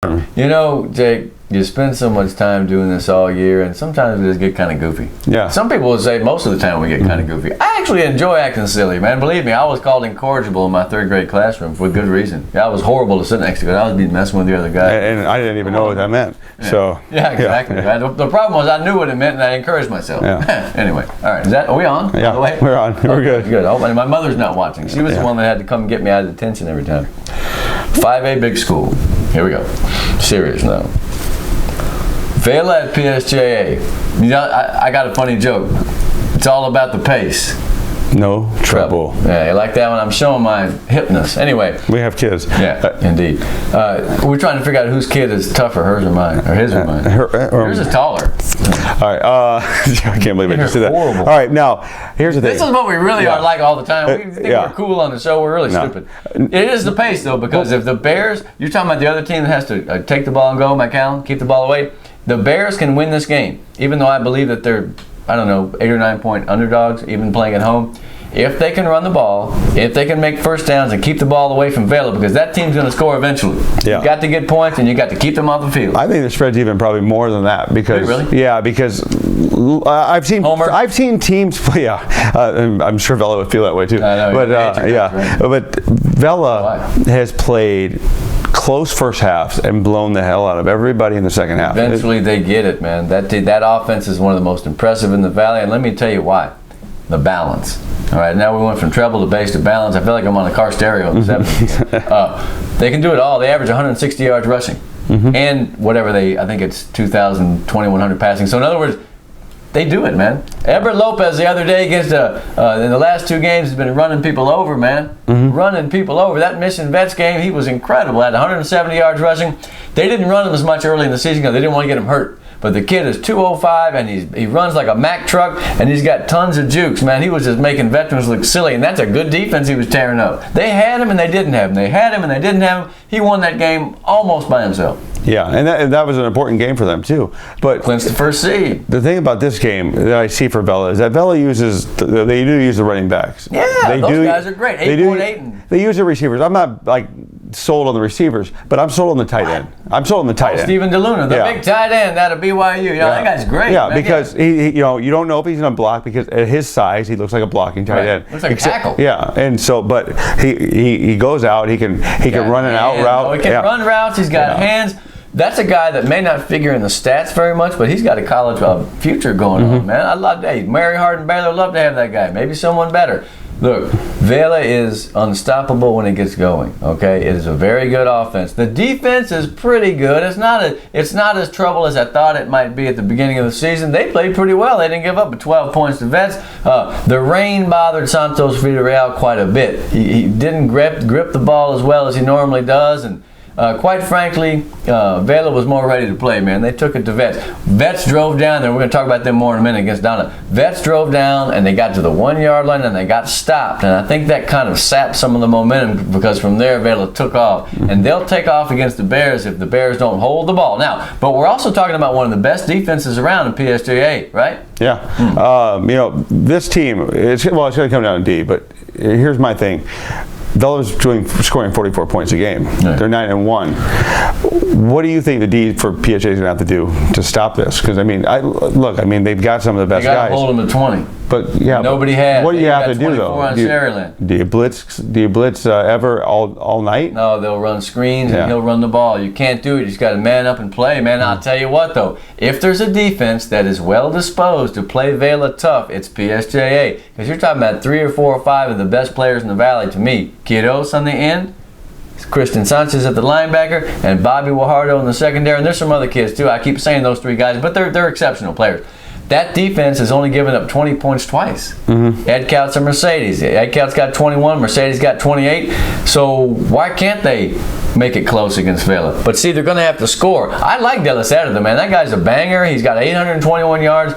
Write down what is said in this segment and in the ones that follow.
You know, Jake, you spend so much time doing this all year, and sometimes we just get kind of goofy. Yeah. Some people would say most of the time we get kind of goofy. I actually enjoy acting silly, man. Believe me, I was called incorrigible in my third grade classroom for good reason. I was horrible to sit next to because I was be messing with the other guy. And I didn't even know what that meant. Yeah. So. Yeah, exactly. Yeah. The problem was I knew what it meant and I encouraged myself. Yeah. Anyway, all right. Are we on? Yeah, By the way? we're on. We're good. Good. Oh, my mother's not watching. She was the one that had to come get me out of detention every time. 5A big school. Here we go. Serious now. Vela at PSJA. You know, I got a funny joke. It's all about the pace. No trouble. Yeah, you like that one? I'm showing my hipness. Anyway. We have kids. Yeah, indeed. We're trying to figure out whose kid is tougher, hers or mine, or his or mine. Yours is taller. All right. I can't believe I just said that. Horrible. All right. Now, here's the thing. This is what we really are like all the time. We think we're cool on the show. We're really stupid. It is the pace, though, because if the Bears, you're talking about the other team that has to take the ball and go, McCown, keep the ball away, the Bears can win this game, even though I believe that they're, I don't know, 8 or 9 point underdogs, even playing at home. If they can run the ball, if they can make first downs and keep the ball away from Vela, because that team's going to score eventually. Yeah. You got to get points and you got to keep them off the field. I think the spread's even probably more than that because really? Yeah, because I've seen teams play. Yeah, I'm sure Vela would feel that way too. I know, but Vela has played close first halves and blown the hell out of everybody in the second half. Eventually they get it, man. That offense is one of the most impressive in the Valley, and let me tell you why. The balance. All right, now we went from treble to bass to balance. I feel like I'm on a car stereo in the 70s. They can do it all. They average 160 yards rushing. And whatever I think it's 2,000, 2,100 passing. So in other words, they do it, man. Everett Lopez the other day against, in the last 2 games, has been running people over, man. Running people over. That Mission Vets game, he was incredible. Had 170 yards rushing. They didn't run him as much early in the season because they didn't want to get him hurt. But the kid is 205 and he runs like a Mack truck and he's got tons of jukes, man. He was just making veterans look silly, and that's a good defense he was tearing up. They had him and they didn't have him. They had him and they didn't have him. He won that game almost by himself. Yeah, and that was an important game for them too. But clinched the first seed. The thing about this game that I see for Vela is that Vela they do use the running backs. Yeah, those guys are great. 8.8. They use the receivers. I'm not like sold on the receivers, but I'm sold on the tight end. I'm sold on the tight end. Steven DeLuna, the big tight end out of BYU. That guy's great. Yeah, man. Because he you don't know if he's going to block because at his size he looks like a blocking tight end. Looks like a tackle. Yeah, and so but he goes out. He can run an out route. He can run routes. He's got hands. That's a guy that may not figure in the stats very much, but he's got a college future going on, man. I love that. Mary Hardin Baylor would love to have that guy. Maybe someone better. Look, Vela is unstoppable when it gets going. Okay, it is a very good offense. The defense is pretty good. It's not as trouble as I thought it might be at the beginning of the season. They played pretty well. They didn't give up but 12 points to Vets. The rain bothered Santos Villarreal quite a bit. He didn't grip the ball as well as he normally does, and quite frankly, Vela was more ready to play, man. They took it to Vets. Vets drove down there. We're going to talk about them more in a minute against Donna. Vets drove down, and they got to the 1 yard line, and they got stopped. And I think that kind of sapped some of the momentum because from there, Vela took off. And they'll take off against the Bears if the Bears don't hold the ball. Now, but we're also talking about one of the best defenses around in PSJA, right? Yeah. This team, it's going to come down to D, but here's my thing. Vela's scoring 44 points a game. Yeah. They're 9-1. What do you think the D for PSJA is going to have to do to stop this? Because they've got some of the best guys. They got to hold them to 20. But yeah, nobody has. What do you have to do though? On Sharyland. Do you blitz ever all night? No, they'll run screens and he'll run the ball. You can't do it. You just got to man up and play, man. I'll tell you what though, if there's a defense that is well disposed to play Vela tough, it's PSJA. Because you're talking about 3 or 4 or 5 of the best players in the Valley to me. Kiddos on the end, Christian Sanchez at the linebacker, and Bobby Wajardo in the secondary. And there's some other kids too. I keep saying those 3 guys, but they're exceptional players. That defense has only given up 20 points twice. Edcouch and Mercedes. Edcouch got 21, Mercedes got 28. So why can't they make it close against Vela? But see, they're going to have to score. I like De La Cerda, man. That guy's a banger. He's got 821 yards.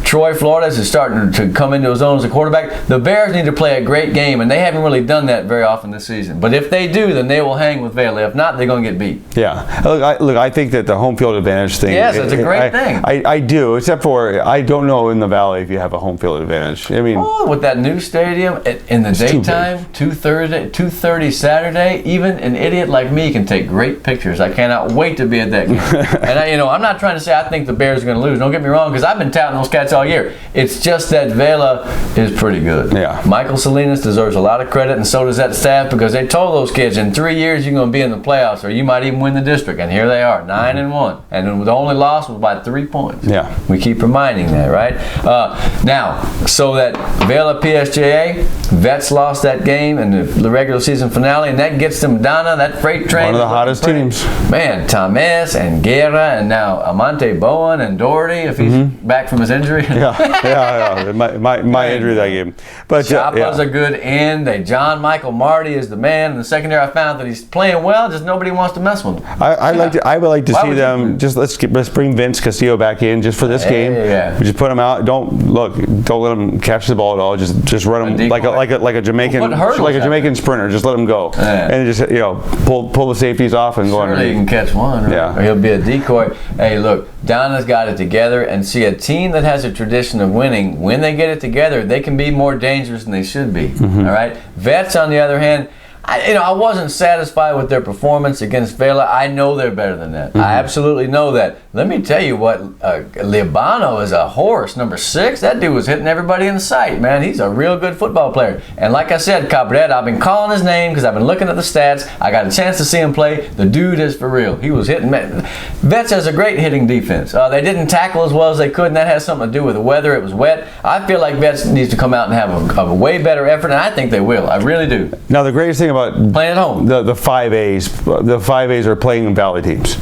Troy Flores is starting to come into his own as a quarterback. The Bears need to play a great game, and they haven't really done that very often this season. But if they do, then they will hang with Vela. If not, they're going to get beat. Yeah. Look, I think that the home field advantage thing. Yes, it's a great thing. I do, except for I don't know in the Valley if you have a home field advantage. I mean, with that new stadium in the daytime, 2:30 Saturday, even an idiot like me can take great pictures. I cannot wait to be at that game. And I'm not trying to say I think the Bears are going to lose. Don't get me wrong, because I've been touting those cats all year. It's just that Vela is pretty good. Yeah. Michael Salinas deserves a lot of credit, and so does that staff, because they told those kids in 3 years you're going to be in the playoffs, or you might even win the district. And here they are, 9-1, and the only loss was by 3 points. Yeah. We keep reminding that, right? Now, so that Vela PSJA, Vets lost that game in the regular season finale, and that gets them Donna, that freight train. One of the hottest teams. Man, Thomas and Guerra, and now Amante Bowen and Doherty, if he's back from his injury. Yeah. My injury that game. But Chapa's a good end. John Michael Marty is the man. In the secondary, I found that he's playing well, just nobody wants to mess with him. I would like to see them. Just let's bring Vince Castillo back in just for this game. Yeah. We just put him out. Don't let him catch the ball at all. Just run him like a Jamaican sprinter. Just let him go, and just pull the safeties off and go underneath. He can catch one, right? Yeah. Or he'll be a decoy. Hey, look, Donna's got it together, and see, a team that has a tradition of winning, when they get it together, they can be more dangerous than they should be. All right. Vets, on the other hand, I wasn't satisfied with their performance against Vela. I know they're better than that. I absolutely know that. Let me tell you what, Libano is a horse. Number 6, that dude was hitting everybody in the sight, man. He's a real good football player. And like I said, Cabrera, I've been calling his name because I've been looking at the stats. I got a chance to see him play. The dude is for real. He was hitting. Vets has a great hitting defense. They didn't tackle as well as they could, and that has something to do with the weather. It was wet. I feel like Vets needs to come out and have a way better effort, and I think they will. I really do. Now, the greatest thing about playing at home, the 5As are playing Valley teams,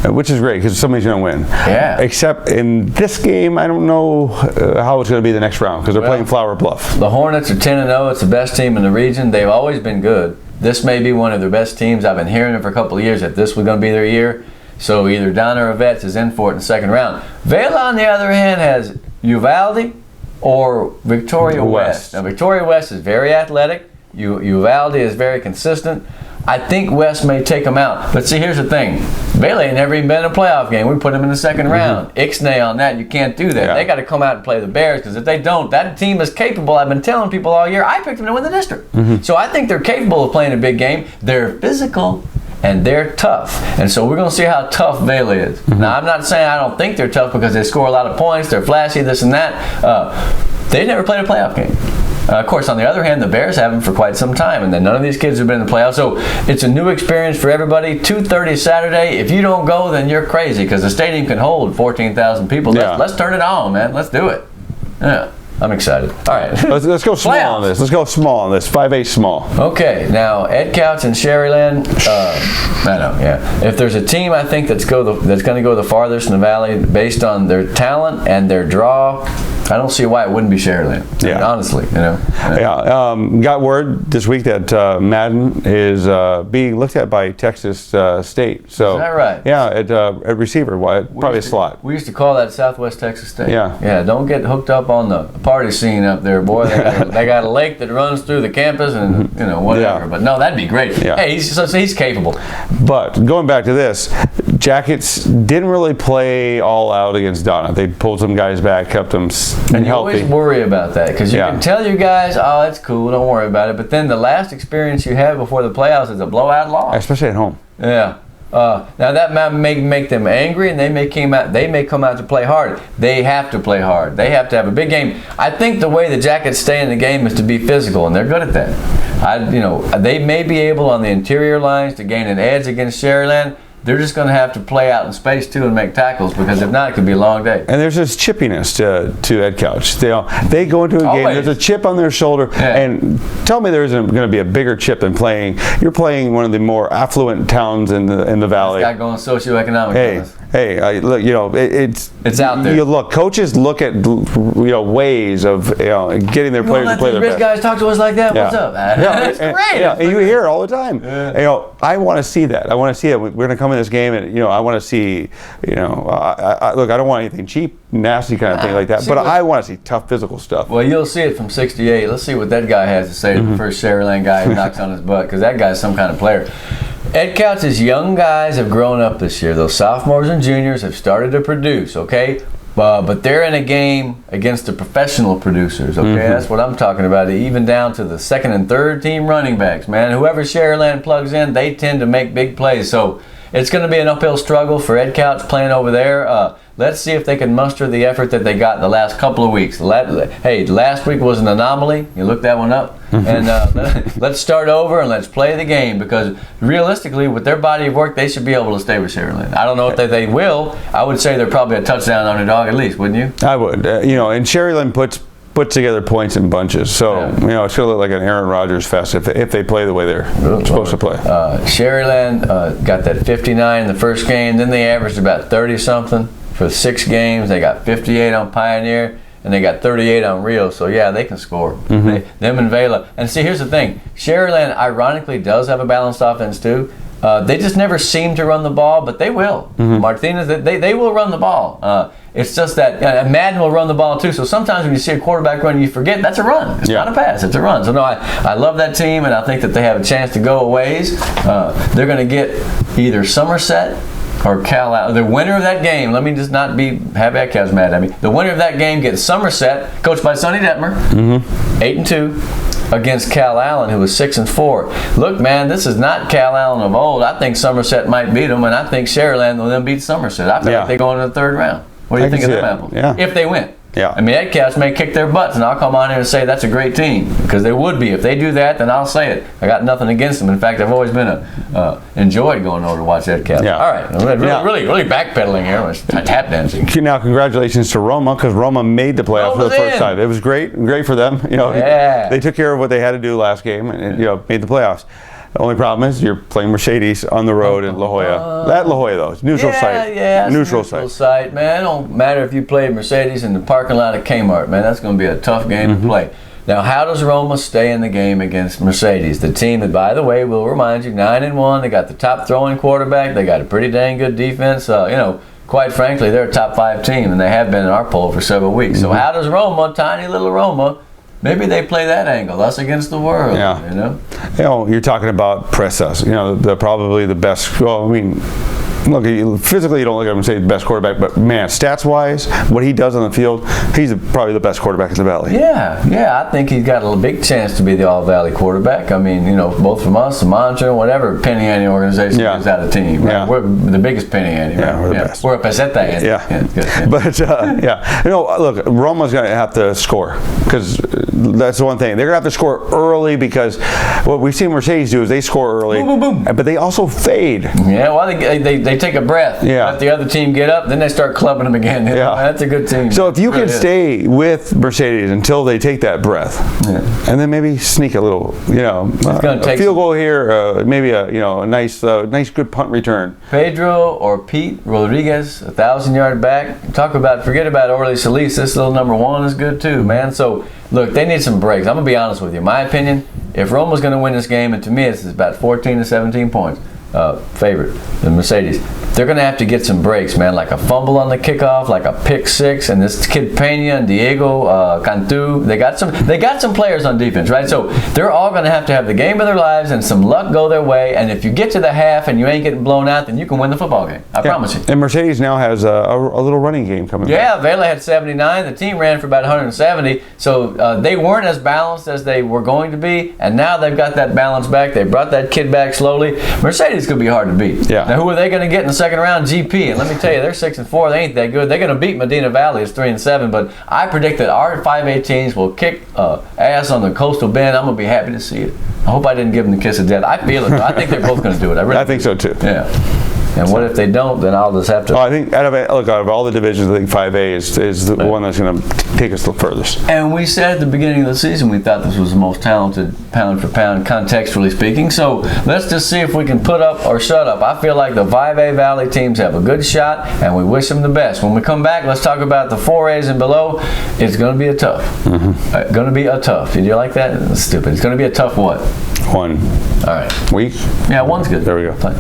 which is great because somebody's going to win. Yeah. Except in this game, I don't know how it's going to be the next round because they're playing Flower Bluff. The Hornets are 10-0. It's the best team in the region. They've always been good. This may be one of their best teams. I've been hearing it for a couple of years that this was going to be their year. So either Donna or Vets is in for it in the second round. Vela, on the other hand, has Uvalde or Victoria West. Now, Victoria West is very athletic. Uvalde is very consistent. I think West may take them out. But see, here's the thing. Vela ain't never even been in a playoff game. We put them in the second round. Ixnay on that. You can't do that. Yeah. They got to come out and play the Bears, because if they don't, that team is capable. I've been telling people all year, I picked them to win the district. So I think they're capable of playing a big game. They're physical and they're tough. And so we're going to see how tough Vela is. Now, I'm not saying I don't think they're tough because they score a lot of points, they're flashy, this and that. They've never played a playoff game. Of course, on the other hand, the Bears haven't for quite some time, and then none of these kids have been in the playoffs. So it's a new experience for everybody. 2:30 Saturday. If you don't go, then you're crazy, because the stadium can hold 14,000 people. Yeah. Let's turn it on, man. Let's do it. Yeah, I'm excited. All right. Let's go small on this. Let's go small on this. 5A small. Okay. Now, Edcouch and Sharyland. I know. Yeah. If there's a team I think that's going to go the farthest in the valley based on their talent and their draw, I don't see why it wouldn't be Sharyland. Yeah. I mean, honestly, Got word this week that Madden is being looked at by Texas State. So is that right? Yeah, at receiver, probably a slot. We used to call that Southwest Texas State. Yeah. Yeah. Don't get hooked up on the party scene up there, boy. They got a lake that runs through the campus, and whatever. Yeah. But no, that'd be great. Yeah. Hey, he's capable. But going back to this, Jackets didn't really play all out against Donna. They pulled some guys back, kept them healthy. And you always worry about that, because you can tell your guys, oh, it's cool, don't worry about it. But then the last experience you have before the playoffs is a blowout loss. Especially at home. Yeah. Now that may make them angry, and they may come out to play hard. They have to play hard. They have to have a big game. I think the way the Jackets stay in the game is to be physical, and they're good at that. They may be able on the interior lines to gain an edge against Sharyland. They're just going to have to play out in space too and make tackles, because if not, it could be a long day. And there's this chippiness to Edcouch. They go into a game. There's a chip on their shoulder, and tell me there isn't going to be a bigger chip than playing. You're playing one of the more affluent towns in the valley. It's got going socioeconomic. Hey, look, it's out there. Coaches look at ways of getting their players to play their best. Rich guys talk to us like that. Yeah. What's up? That's great. Yeah, and you hear it all the time. I want to see that. I want to see it. We're going to come in win this game, and I want to see, look, I don't want anything cheap, nasty kind of thing like that, but I want to see tough physical stuff. Well, you'll see it from 68. Let's see what that guy has to say to the first Sharyland guy who knocks on his butt, because that guy's some kind of player. Edcouch's young guys have grown up this year. Those sophomores and juniors have started to produce, okay? But they're in a game against the professional producers, okay? That's what I'm talking about, even down to the second and third team running backs, man. Whoever Sharyland plugs in, they tend to make big plays. So it's going to be an uphill struggle for Edcouch playing over there. Let's see if they can muster the effort that they got the last couple of weeks. Hey, last week was an anomaly. You look that one up. And let's start over and let's play the game, because realistically, with their body of work, they should be able to stay with Sharyland. I don't know if they will. I would say they're probably a touchdown underdog at least, wouldn't you? I would. And Sharyland puts together points in bunches. So, it's going to look like an Aaron Rodgers fest if they play the way they're supposed to play. Sharyland got that 59 in the first game. Then they averaged about 30-something for 6 games. They got 58 on Pioneer, and they got 38 on Rio. So, yeah, they can score. Them and Vela. And see, here's the thing. Sharyland, ironically, does have a balanced offense, too. They just never seem to run the ball, but they will. Martinez, they will run the ball. It's just that Madden will run the ball too. So sometimes when you see a quarterback run, you forget that's a run. It's not a pass, it's a run. So no, I love that team, and I think that they have a chance to go a ways. They're going to get either Somerset or Cal out. The winner of that game, let me just not have Edcouch mad at me. The winner of that game gets Somerset, coached by Sonny Detmer, 8-2. Against Cal Allen, who was 6-4. Look, man, this is not Cal Allen of old. I think Somerset might beat them, and I think Sharyland will then beat Somerset. I feel like they go into the third round. What do you think of them apples? Yeah. If they win. Yeah. I mean, Edcouch may kick their butts, and I'll come on here and say that's a great team, because they would be. If they do that, then I'll say it. I got nothing against them. In fact, I've always been enjoyed going over to watch Edcouch. Yeah. All right, really backpedaling here. Tap dancing. Now, congratulations to Roma, because Roma made the playoffs for the first time. It was great for them. They took care of what they had to do last game, and made the playoffs. The only problem is you're playing Mercedes on the road in La Jolla. That La Jolla, though, it's neutral site. Yeah, neutral site, man. It don't matter if you play Mercedes in the parking lot of Kmart, man. That's going to be a tough game to play. Now, how does Roma stay in the game against Mercedes? The team that, by the way, will remind you, 9-1. They got the top throwing quarterback. They got a pretty dang good defense. Quite frankly, they're a top 5 team, and they have been in our poll for several weeks. So how does Roma, tiny little Roma, maybe they play that angle, us against the world, You're talking about press us. They're probably the best. Well, I mean, look, physically you don't look at him and say the best quarterback, but man, stats-wise, what he does on the field, he's probably the best quarterback in the Valley. Yeah, I think he's got a big chance to be the All-Valley quarterback. I mean, both from us, the Mantra, whatever penny ante organization gives out a team. Right? We're the biggest penny ante. Right? Yeah, we're the best. We're a peseta ante. But look, Roma's going to have to score, because that's the one thing. They're going to have to score early, because what we've seen Mercedes do is they score early, boom, boom, boom. But they also fade. Yeah, well, they take a breath. Let the other team get up, then they start clubbing them again. That's a good team. So if you can stay with Mercedes until they take that breath, and then maybe sneak a little, a field goal here, maybe a nice good punt return. Pedro or Pete Rodriguez, 1,000-yard back. Forget about Orly Solis. This little number 1 is good too, man. So look, they need some breaks. I'm gonna be honest with you. My opinion, if Roma's gonna win this game, and to me it's about 14 to 17 points. Favorite, the Mercedes. They're going to have to get some breaks, man, like a fumble on the kickoff, like a pick 6, and this kid Pena and Diego Cantu. They got some players on defense, right? So they're all going to have the game of their lives and some luck go their way. And if you get to the half and you ain't getting blown out, then you can win the football game. I promise you. And Mercedes now has a little running game coming back. Yeah, Vela had 79. The team ran for about 170. So they weren't as balanced as they were going to be, and now they've got that balance back. They brought that kid back slowly. Mercedes could be hard to beat. Yeah. Now, who are they going to get in the second round? GP. And let me tell you, they're 6-4. They ain't that good. They're going to beat Medina Valley. It's 3-7. But I predict that our 5A teams will kick ass on the Coastal Bend. I'm going to be happy to see it. I hope I didn't give them the kiss of death. I feel it. I think they're both going to do it. I think so too. Yeah. And what if they don't? Then I'll just have to. I think out of all the divisions, I think 5A is the one that's going to take us the furthest. And we said at the beginning of the season we thought this was the most talented pound for pound, contextually speaking. So let's just see if we can put up or shut up. I feel like the 5A Valley teams have a good shot, and we wish them the best. When we come back, let's talk about the 4As and below. It's going to be a tough. Going to be a tough. Did you like that? That's stupid. It's going to be a tough what? One. All right. Week? Yeah, one's good. There we go. Fine.